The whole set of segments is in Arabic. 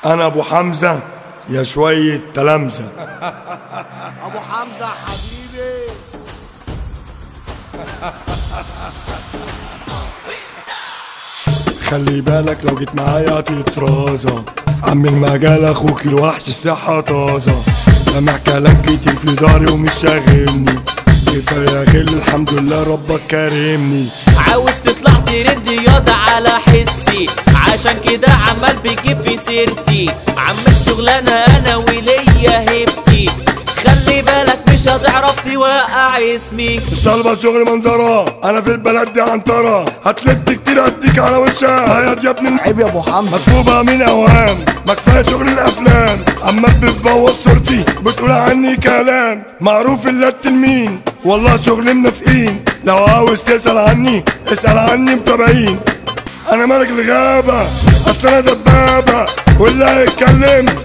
انا ابو حمزة يا شوية تلامذة. ابو حمزة حبيبي. خلي بالك لو جيت معايا هتترازة، عم المجال اخوك الوحش الصحة طازة. سامع كلام كتير في داري ومش شاغلني، كفاية غل الحمد لله ربك كرمني. عاوز تطلع ترند ياض على حسي، عشان كده عمال بيجيب في سيرتي. عمال شغلانة انا وليا هيبتي، خلي بالك مش هتعرف توقع اسمي. مش طالبة شغل منظرة، انا في البلد دي عنترة، هتلت كتير هديك على وشها. هياض يا ابن عيب يا ابو حمزة، مطلوبة من اوهام، ما كفاية شغل الافلام. عمال بتبوظ صورتي بتقول عني كلام، معروف الا التلمين والله شغل منافقين. لو عاوز تسأل عني اسأل عني متابعين. انا ملك الغابة اصل انا دبابة، واللي هيتكلم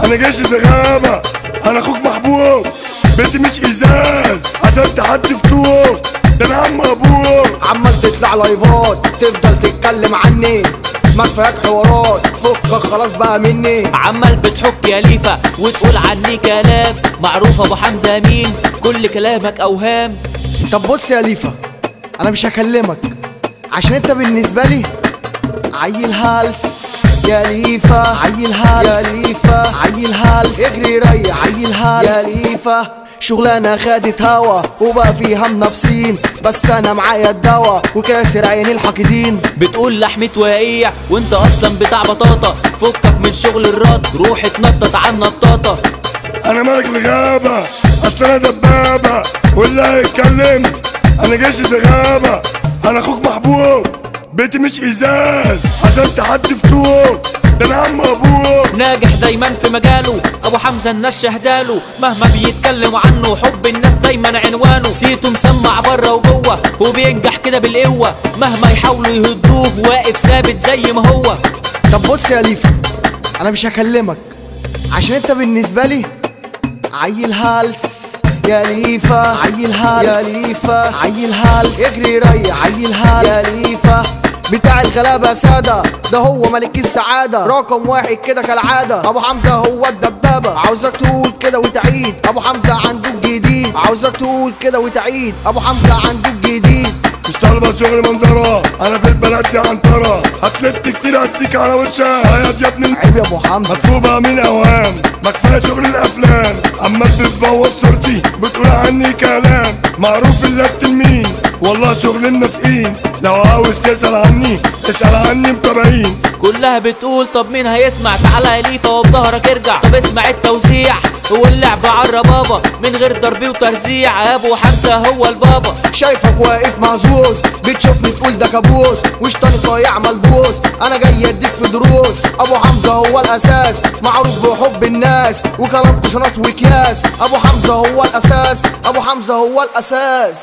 انا جيش الغابة. انا اخوك محبوب بيتي مش ازاز عشان تحدي فتوق، ده انا عم ابوك. عمال تطلع لايفات تفضل تتكلم عني، ما كفاك حوارات فكك خلاص بقى مني. عمال بتحك يا ليفا وتقول عني كلام، معروف ابو حمزة مين، كل كلامك اوهام. طب بص يا ليفا، انا مش هكلمك عشان انت بالنسبة لي عيل هالس يا ليفا، عيل هالس يا ليفا، عيل هالس اجري ريح عيل هالس يا ليفا. شغلانة خدت هوا وبقى فيها منافسين، بس انا معايا الدوا وكاسر عين الحاقدين. بتقول لحمة وقيع وانت اصلا بتاع بطاطا، فكك من شغل الرد روح اتنطط على النطاطة. انا ملك الغابة اصل انا دبابة، واللي هيتكلم انا جيش الغابة. انا اخوك محبوب بيتي مش ازاز عشان تحدي فتوق، ده انا عم ابوك. ناجح دايما في مجاله ابو حمزة الناس شهداله، مهما بيتكلموا عنه حب الناس دايما عنوانه. سيته مسمع بره وجوه وبينجح كده بالقوة، مهما يحاولوا يهدوه واقف ثابت زي ما هو. طب بص يا ليفا، انا مش هكلمك عشان انت بالنسبة لي عيل هالس يا ليفا، عيل هالس يا ليفا، عيل هالس اجري ريح عيل هالس يا ليفا. بتاع الغلابة سادة ده هو ملك السعادة، رقم واحد كده كالعادة. ابو حمزة هو الدبابة، عاوزك تقول كده وتعيد ابو حمزة عنده الجديد، عاوزك تقول كده وتعيد ابو حمزة عنده الجديد. مش طالبة شغل منظرة، انا في البلد دي عنترة، هتلت كتير هديك على وشها. هياض يا ابن عيب يا ابو حمزة، مطلوبة من اوهام، ما كفاية شغل الافلام. عمال بتبوظ صورتي بتقول عني كلام، معروف الا التلمين والله شغل النافقين. لو عاوز تسأل عني اسأل عني متابعين. كلها بتقول طب مين هيسمع، تعالى يا ليفا وبظهرك ارجع. طب اسمع التوزيع واللعب عالرا بابا، من غير ضرب وترزيع ابو حمزة هو البابا. شايفك واقف مهزوز بتشوفني تقول ده كابوس، وش تاني صايع ملبوس، انا جاي اديك في دروس. ابو حمزة هو الاساس معروف بحب الناس، وكلامكوا شنط وكياس. ابو حمزة هو الاساس، ابو حمزة هو الاساس.